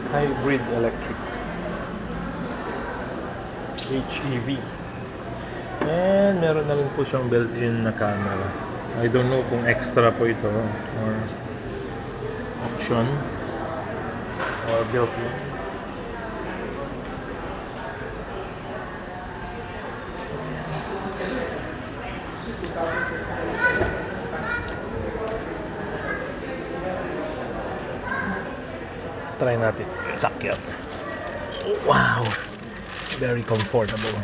Hybrid electric. HEV. And meron na rin po siyang built-in na camera. I don't know kung extra po ito or option or built-in. Try natin. Sakyan. Wow! Very comfortable.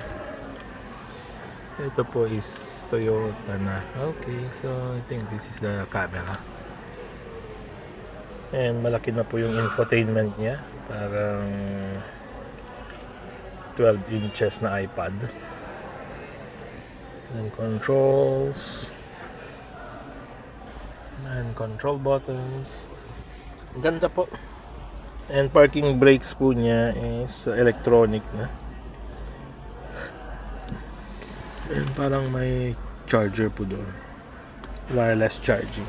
Ito po is Toyota na. Okay, so I think this is the camera. And malaki na po yung infotainment niya. Parang 12 inches na iPad. And controls. And control buttons. Ganda po. And parking brakes po niya is electronic na. And parang may charger po doon. Wireless charging.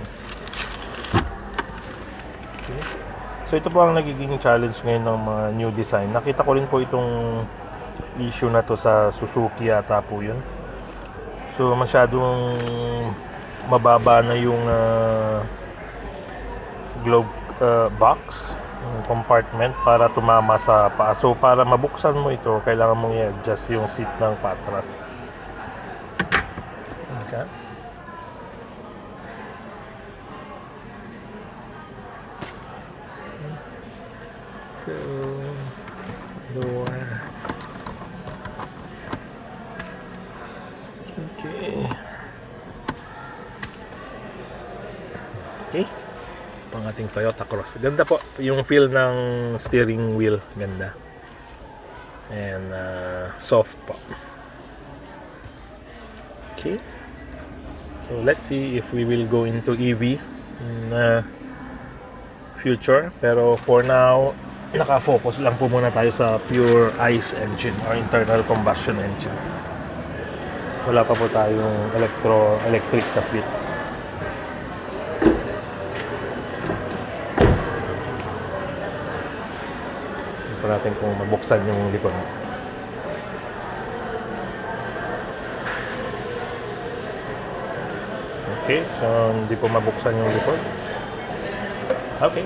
Okay. So ito po ang nagiging challenge ngayon ng mga new design. Nakita ko rin po itong issue na to sa Suzuki yata po yun. So masyadong mababa na yung globe box, yung compartment para tumama sa paa. So para mabuksan mo ito, kailangan mong i-adjust yung seat ng patras. Okay. So door. Okay. Okay. Ito ang ating Toyota Cross. Ganda po yung feel ng steering wheel. Ganda. And soft po. Okay. So let's see if we will go into EV in future. Pero for now, naka-focus lang po muna tayo sa pure ICE engine or internal combustion engine. Wala pa po tayong electric sa fleet. Ito natin kung mabuksan yung likod. Okay, so hindi po mabuksan yung likod. Okay.